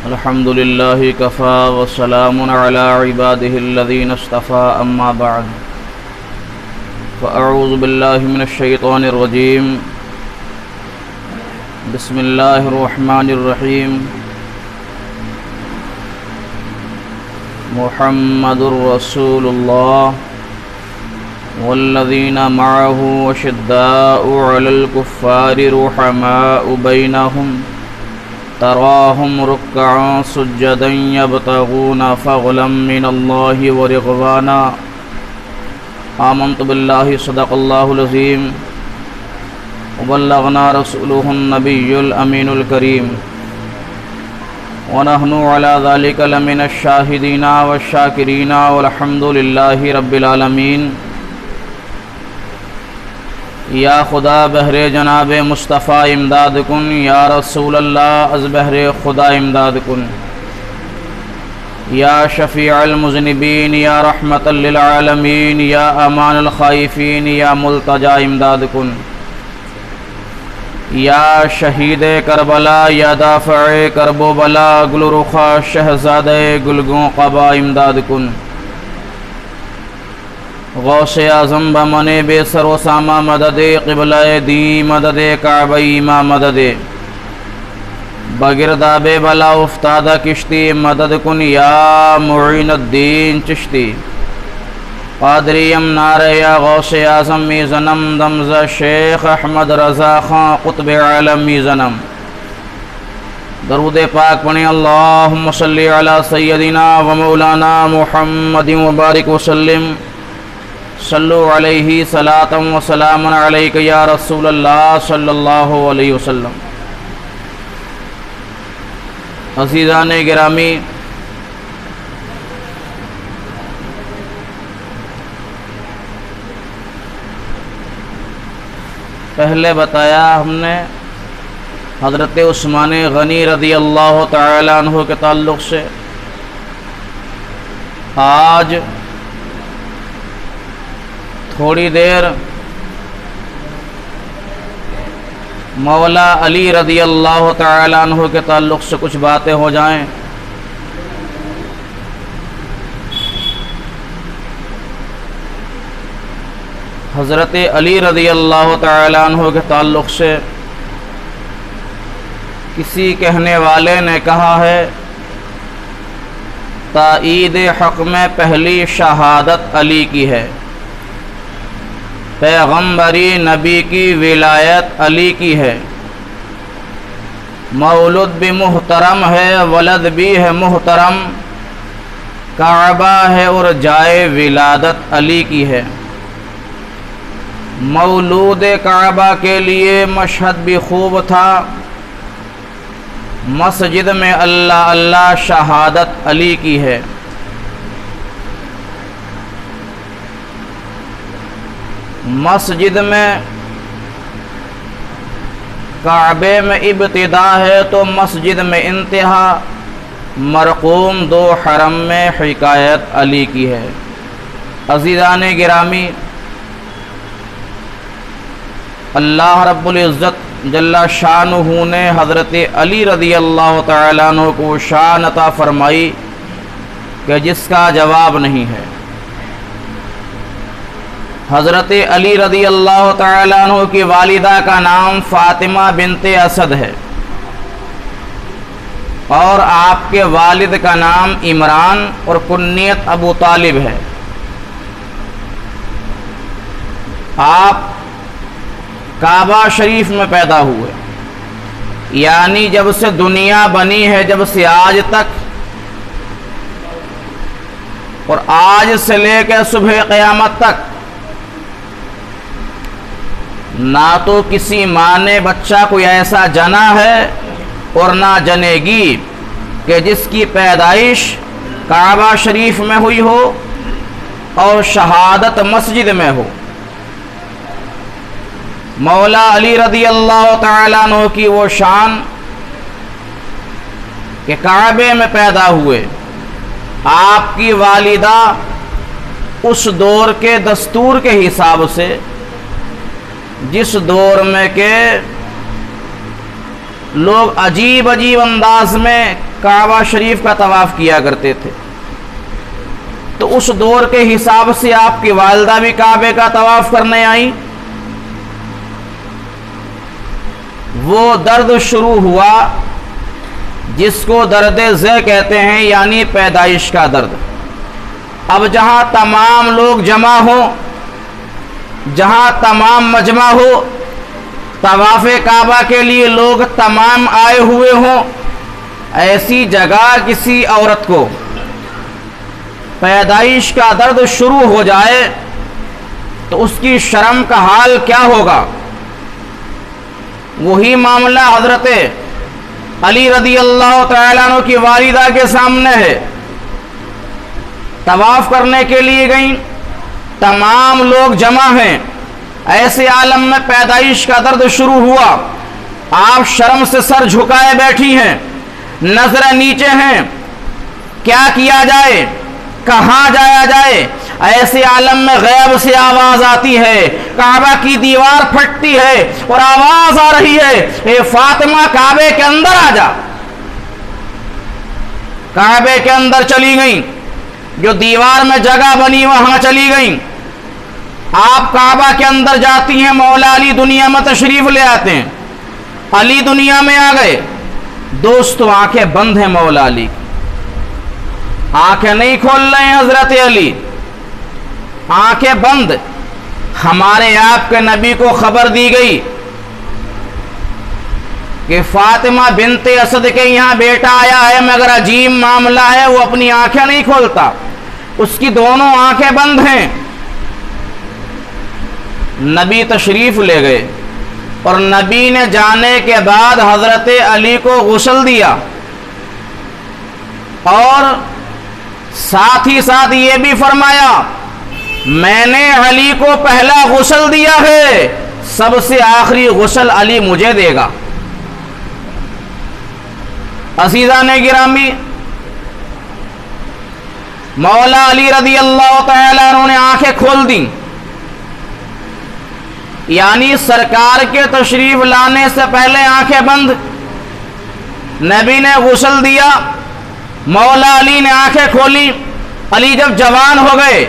अल्हम्दुलिल्लाहि Kaffa व सलामुन अला इबादिहिल्लज़ीना इस्तफ़ा अम्मा बअद फ़अऊज़ु बिल्लाहि मिनश शैतानिर रजीम बिस्मिल्लाहिर रहमानिर रहीम मुहम्मदुर रसूलुल्लाह वल्लज़ीना मअहु अशिद्दाउ अलल कुफ़्फ़ारि रुहमाउ बैनहुम तराहुम रुक्कअन सुज्जदन यब्तगूना फ़ज़लन मिनल्लाहि व रिज़वाना आमन्तु बिल्लाहि सदक़ल्लाहुल अज़ीम व बल्लगना रसूलुहुन नबियुल अमीनुल करीम व नहनु अला ज़ालिका लमिनश शाहिदीना वश्शाकिरीना वल्हम्दुलिल्लाहि रब्बिल आलमीन। या खुदा बहरे जनाब मुस्तफ़ा इमदाद कुन, या रसूल अल्लाह अज़ बहरे खुदा इमदाद कुन, या शफ़ीअल मुज़निबीन, या रहमतल लिल आलमीन, या अमानल ख़ाइफ़ीन, या मुल्तजा इमदाद कुन, या शहीद करबला, या दाफ़े करबो बला, गुलरुखा शहज़ादे गुलगों क़बा इमदाद कुन। गौसे आज़म बमने बेसर व सामा मददे क़िबलाए दी मददे काबईमा मददे बगिरदाबे बला उफ्तादा किश्ती मदद कुन, या मुईनुद्दीन चिश्ती क़ादरियम नारे, या गौसे आज़म मीज़नम दमज़ा शेख अहमद रज़ा ख़ां क़ुत्ब आलम मीज़नम। दरूद पाक पढ़ें। अल्लाहुम्मा सल्लि अला सय्यदिना व मौलाना मुहम्मदिन व बारिक वसल्लिम सल्लु अलैहि सलातम व सलामन अलैका या रसूलल्लाह सल्लल्लाहु अलैहि वसल्लम। अज़ीज़ान गिरामी, पहले बताया हमने हज़रत उस्मान गनी रज़ी अल्लाह तआला अन्हु के ताल्लुक़ से। आज थोड़ी देर मौला अली रज़ी अल्लाह तआला अन्हु के ताल्लुक़ से कुछ बातें हो जाएं। हज़रत अली रज़ी अल्लाह तआला अन्हु के ताल्लुक़ से किसी कहने वाले ने कहा है, ताईद हक़ में पहली शहादत अली की है, पैगम्बरी नबी की विलायत अली की है, मौलूद भी मुहतरम है, वलद भी है मुहतरम, काबा है और जाए विलादत अली की है। मौलूद काबा के लिए मशहद भी खूब था, मस्जिद में अल्लाह अल्लाह शहादत अली की है। मस्जिद में काबे में इब्तिदा है तो मस्जिद में इंतहा, मरकूम दो हरम में हिकायत अली की है। अज़ीज़ान गिरामी, अल्लाह रब्बुल इज़्ज़त जल्ला शानुहु ने हज़रत अली रज़ी अल्लाह तआला अन्हु को शान अता फरमाई कि जिसका जवाब नहीं है। हज़रत अली रज़ी अल्लाह तआला अन्हु की वालिदा का नाम फ़ातिमा बिनते असद है और आपके वालिद का नाम इमरान और कुन्नियत अबू तालिब है। आप काबा शरीफ में पैदा हुए, यानी जब से दुनिया बनी है, जब से आज तक, और आज से लेकर सुबह क़यामत तक ना तो किसी माँ ने बच्चा कोई ऐसा जना है और ना जनेगी कि जिसकी पैदाइश काबा शरीफ में हुई हो और शहादत मस्जिद में हो। मौला अली रज़ी अल्लाह तआला अन्हु की वो शान कि काबे में पैदा हुए, आपकी वालिदा उस दौर के दस्तूर के हिसाब से जिस दौर में के लोग अजीब अजीब अंदाज में काबा शरीफ का तवाफ़ किया करते थे, तो उस दौर के हिसाब से आपकी वालिदा भी काबे का तवाफ़ करने आई। वो दर्द शुरू हुआ जिसको दर्द ज़े कहते हैं, यानी पैदाइश का दर्द। अब जहाँ तमाम लोग जमा हो, जहाँ तमाम मजमा हो, तवाफ़े काबा के लिए लोग तमाम आए हुए हों, ऐसी जगह किसी औरत को पैदाइश का दर्द शुरू हो जाए तो उसकी शर्म का हाल क्या होगा। वही मामला हजरत अली रदी अल्लाह तआला अन्हु की वालिदा के सामने है। तवाफ़ करने के लिए गई, तमाम लोग जमा हैं, ऐसे आलम में पैदाइश का दर्द शुरू हुआ। आप शर्म से सर झुकाए बैठी हैं, नजर नीचे हैं, क्या किया जाए, कहाँ जाया जाए। ऐसे आलम में गैब से आवाज आती है, काबा की दीवार फटती है और आवाज आ रही है, ए फातिमा काबे के अंदर आ जा। काबे के अंदर चली गई, जो दीवार में जगह बनी वहां चली गई। आप काबा के अंदर जाती हैं, मौला अली दुनिया में तशरीफ ले आते हैं। अली दुनिया में आ गए। दोस्तों आंखें बंद हैं मौला अली, आंखें नहीं खोल रहे हैं हजरत अली, आंखें बंद। हमारे आपके नबी को खबर दी गई कि फातिमा बिनते असद के यहाँ बेटा आया है, मगर अजीब मामला है, वो अपनी आंखें नहीं खोलता, उसकी दोनों आंखें बंद हैं। नबी तशरीफ ले गए और नबी ने जाने के बाद हजरत अली को गुस्ल दिया और साथ ही साथ ये भी फरमाया, मैंने अली को पहला गुस्ल दिया है, सबसे आखिरी गुस्ल अली मुझे देगा। अजीजा ने गिरामी, मौला अली रदी अल्लाह तआला अन्हु ने आंखें खोल दी, यानी सरकार के तशरीफ लाने से पहले आंखें बंद। नबी ने गुस्ल दिया, मौला अली ने आंखें खोली। अली जब जवान हो गए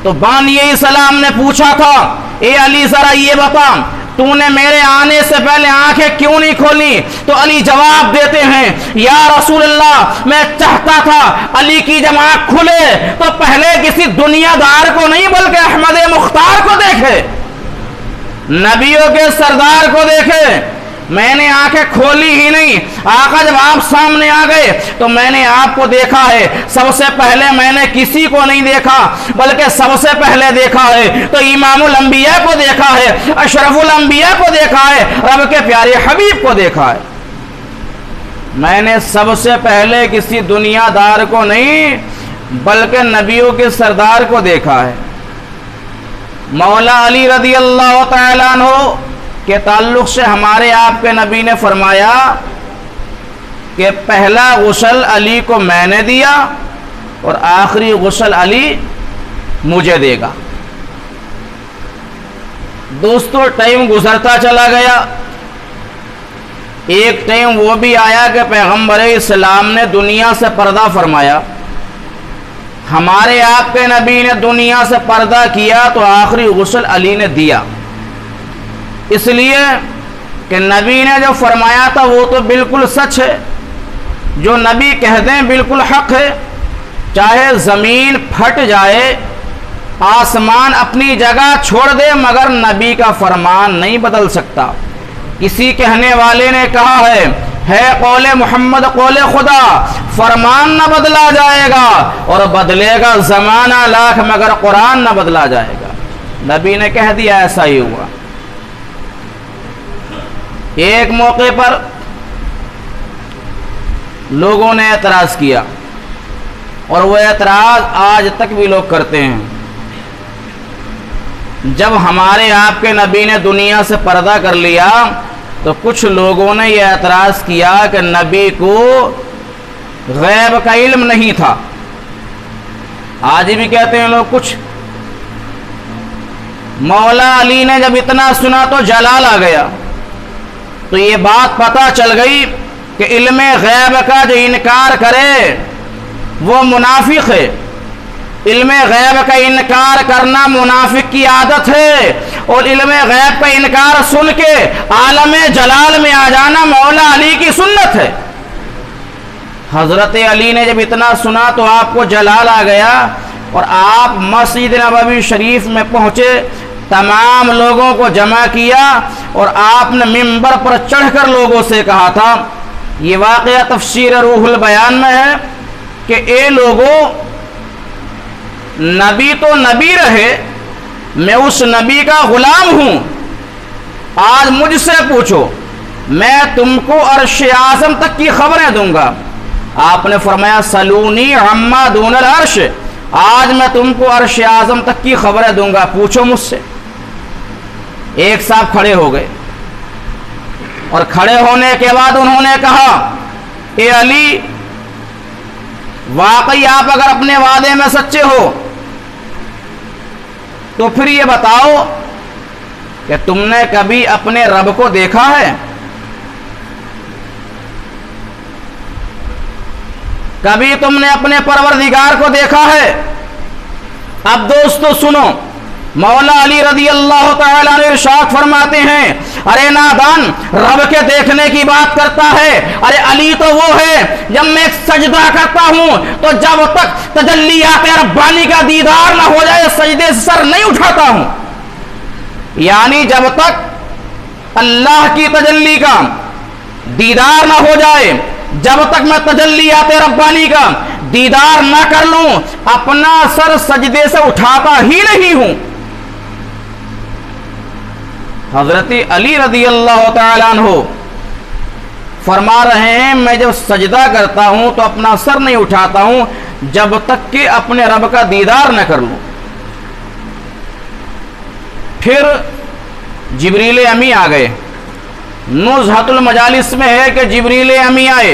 तो बानी सलाम ने पूछा था, ए अली जरा ये बता, तूने मेरे आने से पहले आंखें क्यों नहीं खोली? तो अली जवाब देते हैं, या रसूल अल्लाह, मैं चाहता था अली की जब आंख खुले तो पहले किसी दुनियादार को नहीं बल्कि अहमद मुख्तार को देखे, नबियों के सरदार को देखे। मैंने आंखें खोली ही नहीं। आका जब आप सामने आ गए तो मैंने आपको देखा है। सबसे पहले मैंने किसी को नहीं देखा, बल्कि सबसे पहले देखा है तो इमामुल अंबिया को देखा है, अशरफुल अंबिया को देखा है, रब के प्यारे हबीब को देखा है। मैंने सबसे पहले किसी दुनियादार को नहीं बल्कि नबियों के सरदार को देखा है। मौला अली रदी अल्लाह तआला अन्हु के ताल्लुक से हमारे आपके नबी ने फरमाया कि पहला गुस्ल अली को मैंने दिया और आखिरी गुस्ल अली मुझे देगा। दोस्तों टाइम गुजरता चला गया। एक टाइम वो भी आया कि पैगंबर इस्लाम ने दुनिया से पर्दा फरमाया। हमारे आपके नबी ने दुनिया से पर्दा किया तो आखिरी गुस्ल अली ने दिया, इसलिए कि नबी ने जो फरमाया था वो तो बिल्कुल सच है। जो नबी कह दें बिल्कुल हक है। चाहे ज़मीन फट जाए, आसमान अपनी जगह छोड़ दे, मगर नबी का फरमान नहीं बदल सकता। किसी कहने वाले ने कहा है कौले मोहम्मद कौले खुदा, फरमान न बदला जाएगा और बदलेगा ज़माना लाख, मगर कुरान न बदला जाएगा। नबी ने कह दिया, ऐसा ही हुआ। एक मौके पर लोगों ने एतराज़ किया और वो एतराज़ आज तक भी लोग करते हैं। जब हमारे आपके नबी ने दुनिया से पर्दा कर लिया तो कुछ लोगों ने यह एतराज़ किया कि नबी को गैब का इल्म नहीं था। आज भी कहते हैं लोग कुछ मौला अली ने जब इतना सुना तो जलाल आ गया। तो ये बात पता चल गई कि इल्मे गैब का जो इनकार करे वो मुनाफिक है। इल्मे गैब का इनकार करना मुनाफिक की आदत है, और इल्मे गैब का इनकार सुन के आलमे जलाल में आ जाना मौला अली की सुन्नत है। हजरत अली ने जब इतना सुना तो आपको जलाल आ गया और आप मस्जिद नबवी शरीफ में पहुंचे, तमाम लोगों को जमा किया और आपने मिंबर पर चढ़कर लोगों से कहा था, ये वाक़या तफसीर रूहुल बयान में है कि ए लोगों, नबी तो नबी रहे, मैं उस नबी का गुलाम हूं। आज मुझसे पूछो, मैं तुमको अर्श आज़म तक की खबरें दूंगा। आपने फरमाया सलूनी अम्मा दूनल अर्श, आज मैं तुमको अर्श आज़म तक की खबरें दूंगा, पूछो मुझसे। एक साहब खड़े हो गए और खड़े होने के बाद उन्होंने कहा, ए अली, वाकई आप अगर अपने वादे में सच्चे हो तो फिर ये बताओ कि तुमने कभी अपने रब को देखा है? कभी तुमने अपने परवरदिगार को देखा है? अब दोस्तों सुनो, मौला अली रदी अल्लाह तआला अन्हु इरशाद फरमाते हैं, अरे नादान, रब के देखने की बात करता है। अरे अली तो वो है, जब मैं सजदा करता हूं तो जब तक तजल्लियात रब्बानी का दीदार ना हो जाए सजदे से सर नहीं उठाता हूं। यानी जब तक अल्लाह की तजल्ली का दीदार ना हो जाए, जब तक मैं तजल्लियात रब्बानी का दीदार ना कर लूं, अपना सर सजदे से उठाता ही नहीं हूं। हजरत अली रदी अल्लाह तआला अन्हु फरमा रहे हैं, मैं जब सजदा करता हूं तो अपना सर नहीं उठाता हूं जब तक कि अपने रब का दीदार न कर लूं। फिर जिब्रील अमी आ गए। नुज़हतुल मजालिस में है कि जिब्रील अमी आए,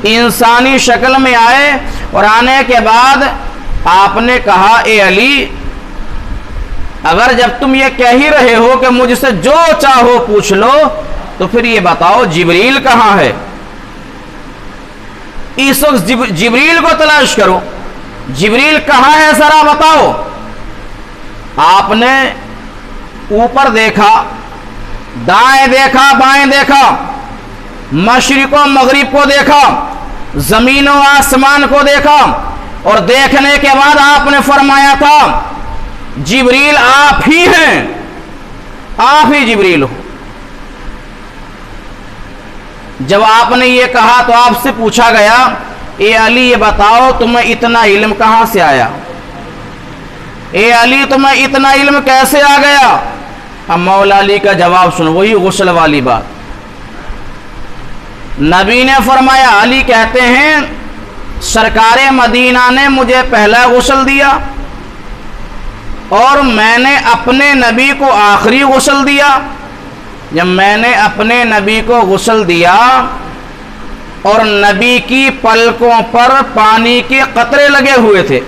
इंसानी शक्ल में आए, और आने के बाद आपने कहा, ए अली, अगर जब तुम ये कह ही रहे हो कि मुझसे जो चाहो पूछ लो, तो फिर ये बताओ जिब्रील कहाँ है? इस वक्त जिब्रील को तलाश करो, जिब्रील कहाँ है जरा बताओ। आपने ऊपर देखा, दाएं देखा, बाएं देखा, मशरिक और मगरिब को देखा, जमीन और आसमान को देखा, और देखने के बाद आपने फरमाया था, जिब्रील आप ही हैं, आप ही जिब्रील हो। जब आपने ये कहा तो आपसे पूछा गया, ए अली, ये बताओ तुम्हें इतना इल्म कहां से आया? ए अली, तुम्हें इतना इल्म कैसे आ गया? अब मौला अली का जवाब सुनो, वही गुस्ल वाली बात। नबी ने फरमाया, अली कहते हैं, सरकारे मदीना ने मुझे पहला गुस्ल दिया और मैंने अपने नबी को आखिरी गुस्ल दिया। जब मैंने अपने नबी को गुस्ल दिया और नबी की पलकों पर पानी के कतरे लगे हुए थे,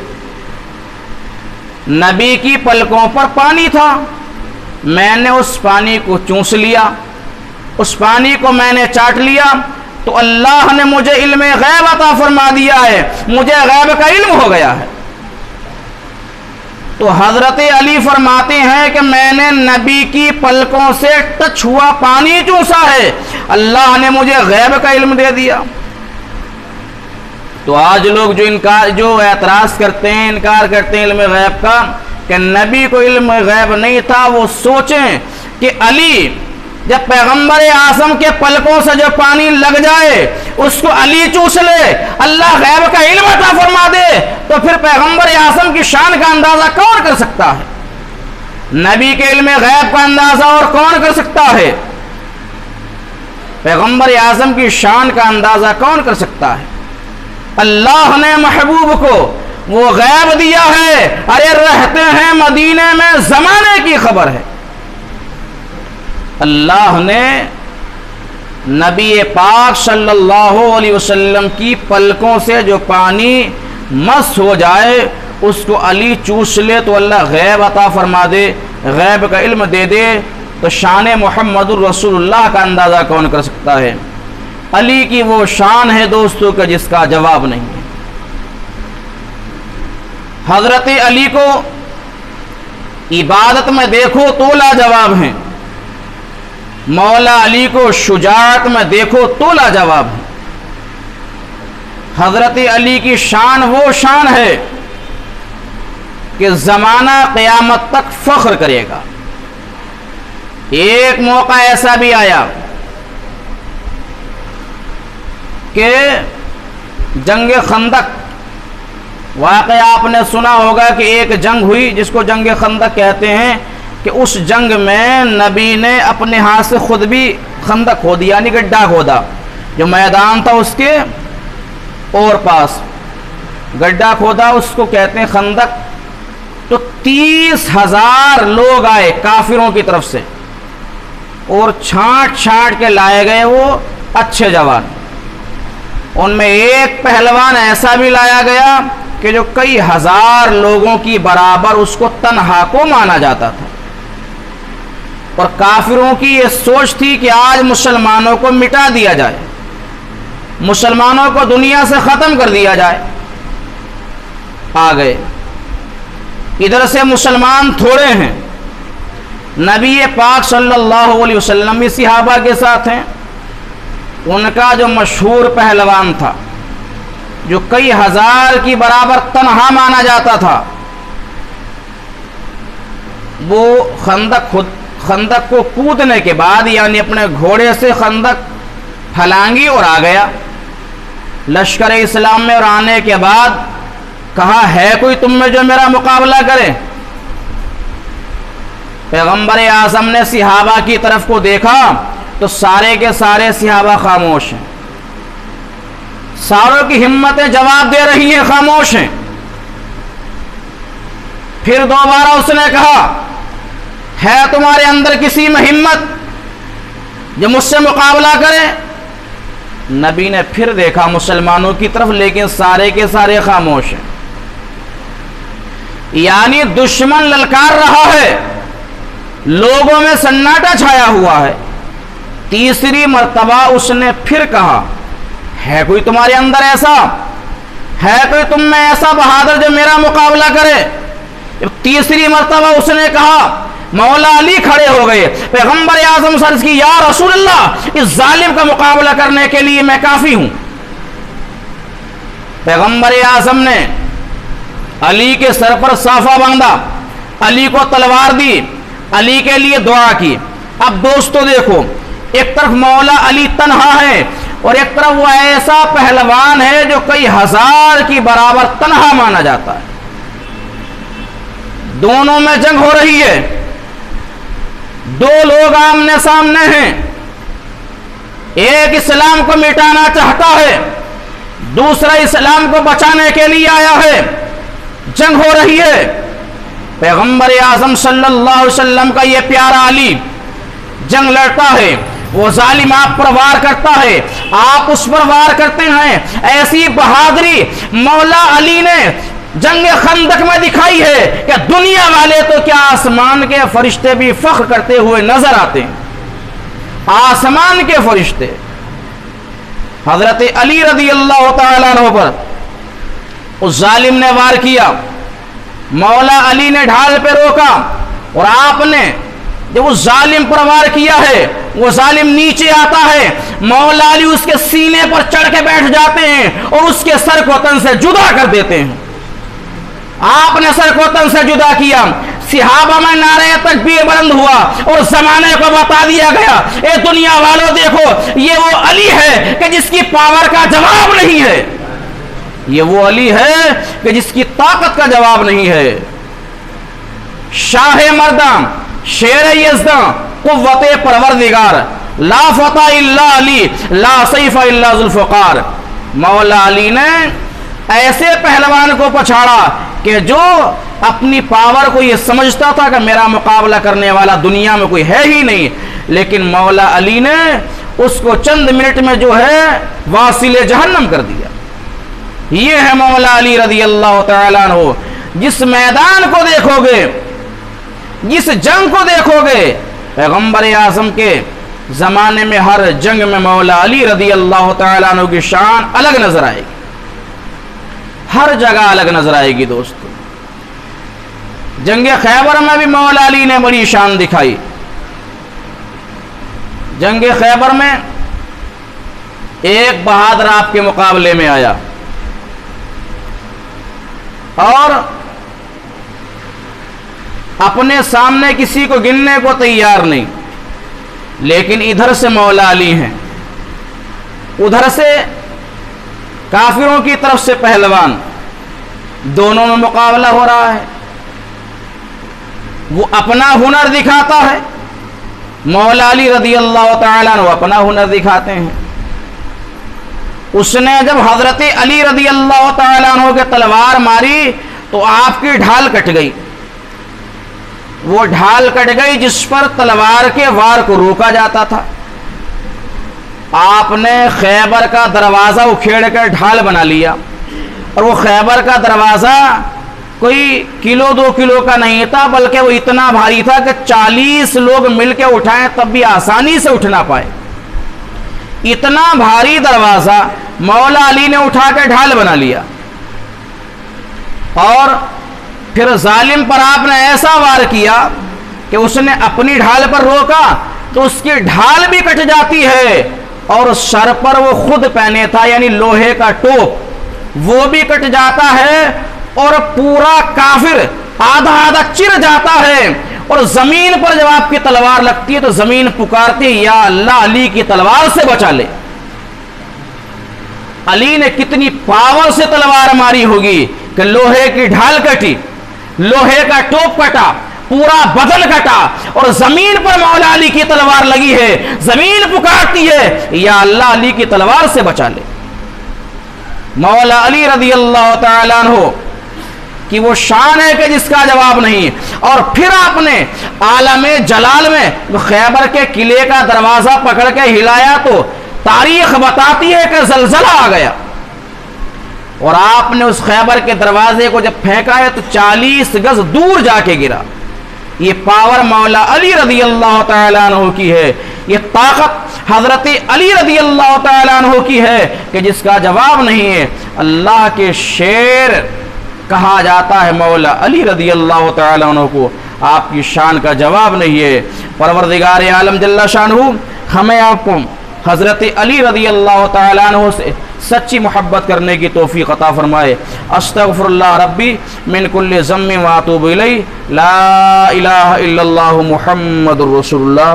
नबी की पलकों पर पानी था, मैंने उस पानी को चूस लिया, उस पानी को मैंने चाट लिया, तो अल्लाह ने मुझे इल्म गैब अता फरमा दिया है, मुझे गैब का इल्म हो गया है। तो हजरत अली फरमाते हैं कि मैंने नबी की पलकों से टच हुआ पानी चूसा है, अल्लाह ने मुझे गैब का इल्म दे दिया। तो आज लोग जो एतराज करते हैं, इनकार करते हैं इल्म गैब का, कि नबी को इल्म गैब नहीं था, वो सोचें कि अली जब पैगंबर आज़म के पलकों से जो पानी लग जाए उसको अली चूस ले, अल्लाह गैब का इल्म अता फरमा दे, तो फिर पैगंबर आज़म की शान का अंदाजा कौन कर सकता है? नबी के इल्म गैब का अंदाजा और कौन कर सकता है? पैगंबर आज़म की शान का अंदाजा कौन कर सकता है? अल्लाह ने महबूब को वो गैब दिया है। अरे रहते हैं मदीने में, जमाने की खबर है। अल्लाह ने नबी पाक सल्लल्लाहु अलैहि वसल्लम की पलकों से जो पानी मस हो जाए उसको अली चूस ले तो अल्लाह गैब अता फरमा दे, गैब का इल्म दे दे तो शान मुहम्मदुर रसूलुल्लाह का अंदाज़ा कौन कर सकता है। अली की वो शान है दोस्तों का जिसका जवाब नहीं है। हजरत अली को इबादत में देखो तो लाजवाब हैं, मौला अली को शुजाअत में देखो तो लाजवाब है। हजरत अली की शान वो शान है कि ज़माना क़यामत तक फ़ख्र करेगा। एक मौका ऐसा भी आया कि जंग खंदक, वाक़या आपने सुना होगा कि एक जंग हुई जिसको जंग खंदक कहते हैं, कि उस जंग में नबी ने अपने हाथ से खुद भी खंदक खोदी, यानी गड्ढा खोदा। जो मैदान था उसके और पास गड्ढा खोदा, उसको कहते हैं खंदक। तो 30,000 लोग आए काफिरों की तरफ से और छांट छांट के लाए गए वो अच्छे जवान। उनमें एक पहलवान ऐसा भी लाया गया कि जो कई हजार लोगों की बराबर उसको तन्हा को माना जाता था। और काफिरों की ये सोच थी कि आज मुसलमानों को मिटा दिया जाए, मुसलमानों को दुनिया से ख़त्म कर दिया जाए। आ गए, इधर से मुसलमान थोड़े हैं, नबी पाक सल्लल्लाहु अलैहि वसल्लम भी सहाबा के साथ हैं। उनका जो मशहूर पहलवान था, जो कई हजार की बराबर तन्हा माना जाता था, वो खंदक को कूदने के बाद यानी अपने घोड़े से खंदक फलांगी और आ गया लश्कर इस्लाम में। और आने के बाद कहा, है कोई तुम में जो मेरा मुकाबला करे? पैगंबर आज़म ने सहाबा की तरफ को देखा तो सारे के सारे सहाबा खामोश हैं, सारों की हिम्मतें जवाब दे रही हैं, खामोश हैं। फिर दोबारा उसने कहा, है तुम्हारे अंदर किसी में हिम्मत जो मुझसे मुकाबला करे? नबी ने फिर देखा मुसलमानों की तरफ, लेकिन सारे के सारे खामोश हैं। यानी दुश्मन ललकार रहा है, लोगों में सन्नाटा छाया हुआ है। तीसरी मर्तबा उसने फिर कहा, है कोई तुम्हारे अंदर ऐसा, है कोई तुम में ऐसा बहादुर जो मेरा मुकाबला करे? तीसरी मर्तबा उसने कहा, मौला अली खड़े हो गए। पैगंबर आज़म सर्ज की, या रसूलल्लाह, इस जालिम का मुकाबला करने के लिए मैं काफी हूं। पैगंबर आज़म ने अली के सर पर साफा बांधा, अली को तलवार दी, अली के लिए दुआ की। अब दोस्तों देखो, एक तरफ मौला अली तन्हा है और एक तरफ वो ऐसा पहलवान है जो कई हजार की बराबर तन्हा माना जाता है। दोनों में जंग हो रही है, दो लोग आमने सामने हैं। एक इस्लाम को मिटाना चाहता है, दूसरा इस्लाम को बचाने के लिए आया है। जंग हो रही है। पैगंबर आज़म सल्लल्लाहु अलैहि वसल्लम का ये प्यारा अली जंग लड़ता है, वो जालिम आप पर वार करता है, आप उस पर वार करते हैं। ऐसी बहादुरी मौला अली ने जंग खंदक में दिखाई है कि दुनिया वाले तो क्या, आसमान के फरिश्ते भी फख्र करते हुए नजर आते हैं। आसमान के फरिश्ते हजरत अली रज़ी अल्लाह तआला अन्हु पर उस जालिम ने वार किया। मौला अली ने ढाल पे रोका और आपने जब उस जालिम पर वार किया है, वो जालिम नीचे आता है, मौला अली उसके सीने पर चढ़ के बैठ जाते हैं और उसके सर को तन से जुदा कर देते हैं। आपने सर को तन से जुदा किया, सहाबा में नारे तकबीर बुलंद हुआ और जमाने को बता दिया गया, ए दुनिया वालों देखो, ये वो अली है कि जिसकी पावर का जवाब नहीं है, ये वो अली है कि जिसकी ताकत का जवाब नहीं है। शाह मर्दां, शेर यज़्दां, कुव्वते परवरदिगार, ला फता इल्ला अली, ला सैफ इल्ला ज़ुल्फ़िकार। मौला अली ने ऐसे पहलवान को पछाड़ा कि जो अपनी पावर को ये समझता था कि मेरा मुकाबला करने वाला दुनिया में कोई है ही नहीं, लेकिन मौला अली ने उसको चंद मिनट में जो है वासिले जहन्नम कर दिया। ये है मौला अली रज़ी अल्लाह तआला अन्हु। जिस मैदान को देखोगे जिस जंग को देखोगे पैगंबर आज़म के ज़माने में हर जंग में मौला अली रदी अल्लाह तआला अन्हु की शान अलग नजर आएगी, हर जगह अलग नजर आएगी। दोस्तों, जंग खैबर में भी मौला अली ने बड़ी शान दिखाई। जंग खैबर में एक बहादुर आपके मुकाबले में आया और अपने सामने किसी को गिनने को तैयार नहीं, लेकिन इधर से मौला अली हैं, उधर से काफिरों की तरफ से पहलवान, दोनों में मुकाबला हो रहा है। वो अपना हुनर दिखाता है, मौला अली रदी अल्लाह तआला अन्हु अपना हुनर दिखाते हैं। उसने जब हजरत अली रदी अल्लाह तआला अन्हु के तलवार मारी तो आपकी ढाल कट गई। वो ढाल कट गई जिस पर तलवार के वार को रोका जाता था। आपने खैबर का दरवाजा उखेड़ कर ढाल बना लिया, और वो खैबर का दरवाजा कोई किलो 2 किलो का नहीं था, बल्कि वो इतना भारी था कि 40 लोग मिलकर उठाएं तब भी आसानी से उठ ना पाए। इतना भारी दरवाजा मौला अली ने उठाकर ढाल बना लिया, और फिर जालिम पर आपने ऐसा वार किया कि उसने अपनी ढाल पर रोका तो उसकी ढाल भी कट जाती है, और सर पर वो खुद पहने था यानी लोहे का टोप, वो भी कट जाता है, और पूरा काफिर आधा आधा चिर जाता है। और जमीन पर जब आपकी तलवार लगती है तो जमीन पुकारती है, या अल्लाह अली की तलवार से बचा ले। अली ने कितनी पावर से तलवार मारी होगी कि लोहे की ढाल कटी, लोहे का टोप कटा, पूरा बदन कटा, और जमीन पर मौला अली की तलवार लगी है। जमीन पुकारती है, या अल्लाह अली की तलवार से बचा ले। मौला अली रदी अल्लाह तआला अन्हु कि वो शान है कि जिसका जवाब नहीं। और फिर आपने आलमे जलाल में खैबर के किले का दरवाजा पकड़ के हिलाया तो तारीख बताती है कि जलजला आ गया, और आपने उस खैबर के दरवाजे को जब फेंका है तो 40 गज दूर जाके गिरा। ये पावर मौला अली रदी अल्लाह तआला अन्हु की है, ये ताकत हजरत अली रदी अल्लाह तआला अन्हु की है कि जिसका जवाब नहीं है। अल्लाह के शेर कहा जाता है मौला अली रदी अल्लाह तआला अन्हु को, आपकी शान का जवाब नहीं है। परवरदिगार आलम जल्ला शानहू हमें आपको हजरत अली रदी अल्लाह तआला अन्हु से सच्ची मोहब्बत करने की तौफीक अता फरमाए। अस्तगफिरुल्लाह रब्बी मिन कुल्लि ज़म्मिन व अतूबु इलैहि, ला इलाहा इल्लल्लाहु मुहम्मदुर रसूलुल्लाह।